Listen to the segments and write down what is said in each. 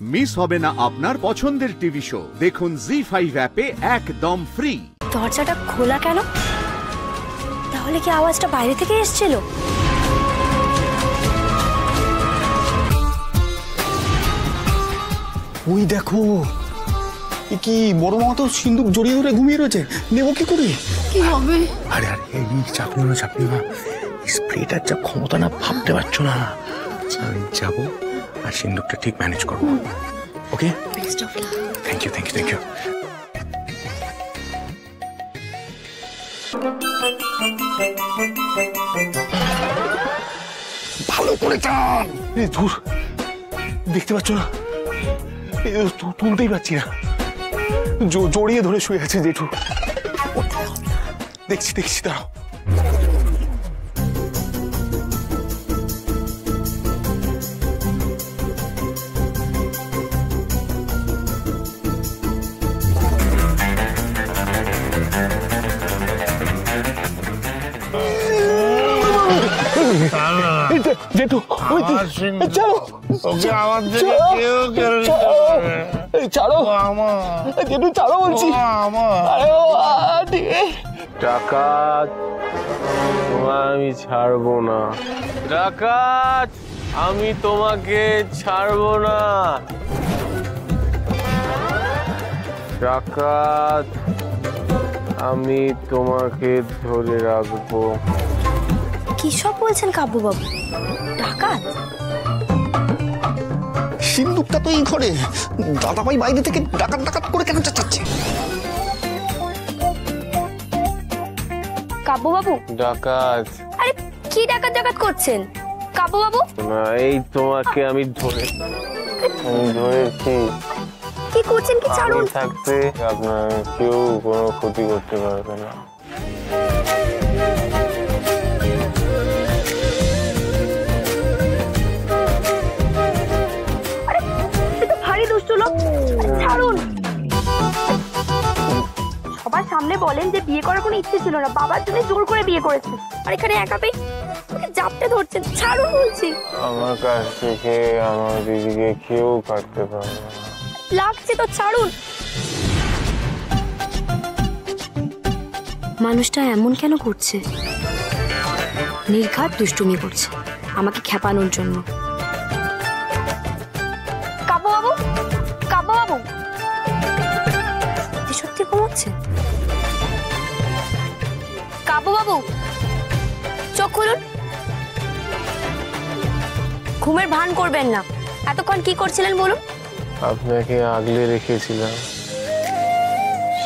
Miss হবে না আপনার পছন্দের টিভি শো। দেখুন জি5 অ্যাপে একদম ফ্রি। দরজাটা খোলা কেন? তাহলে কি আওয়াজটা বাইরে থেকে এসেছিল? ওই দেখো, কি বড় মামা তো সিন্দুক জড়িয়ে ধরে ঘুমিয়ে রয়েছে। নেবো কি করে? কি হবে? আরে আরে এই চাপনি না স্প্রেটার যা ক্ষমতা না ভাবতে পারছো না। আমি যাবো আর সিন্দুকটা ঠিক ম্যানেজ করবো। ওকে, থ্যাংক ইউ। ভালো করে টান। ধুর, দেখতে পাচ্ছ না? তুলতেই পারছি না, জড়িয়ে ধরে শুয়ে আছে জেঠু। দেখছি দাঁড়াও। জেঠু ছাড়ো, জেঠু ছাড়ো বলছি। ডাকাত, আমি ছাড়বো না। ডাকাত, আমি তোমাকে ছাড়বো না। ডাকাত, আমি তোমাকে ধরে রাখবো। কি সব বলছেন কাব্য বাবু? ডাকাত? সিন্দুকটা তো এই ঘরে, দাদাভাই বাইরে থেকে ডাকাত করে কেন চাচ্ছে? কাব্য বাবু? ডাকাত। আরে কি ডাকাত করছেন কাব্য বাবু? না, এই তোমাকে আমি ধরেছি। কি করছেন? কি ছাড়ুন। থাকতে আপনার কেউ কোনো ক্ষতি করতে পারবে না। ভারী দুষ্ট লোক, ছাড়ুন। সবার সামনে বলেন যে বিয়ে করার কোনো ইচ্ছে ছিল না, বাবার জন্য জোর করে বিয়ে করেছেন, আর এখানে একা পেয়ে জাপটে ধরছেন। ছাড়ুন বলছি। আমার কাছ থেকে আমার দিদিকে কেউ কাটতে পারবে না। লাগছে তো, ছাড়ুন। মানুষটা এমন কেন করছে? নির্ঘাত দুষ্টুমি করছে আমাকে খেপানোর জন্য। কাব্যবাবু সত্যি ঘুমোচ্ছে? কাব্যবাবু চোখ খুলুন। ঘুমের ভান করবেন না। এতক্ষণ কি করছিলেন বলুন? আপনাকে আগলে রেখেছিলাম,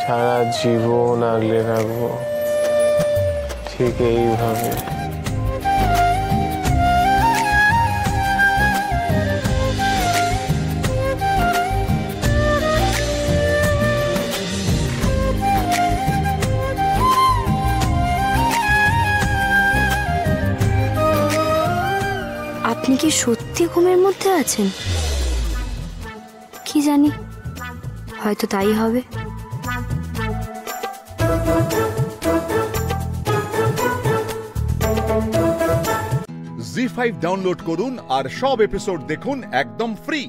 সারা জীবন আগলে রাখবো, ঠিক এইভাবে। আপনি কি সত্যি ঘুমের মধ্যে আছেন? কি জানি, হয়তো তাই হবে। জি5 ডাউনলোড করুন আর সব এপিসোড দেখুন একদম ফ্রি।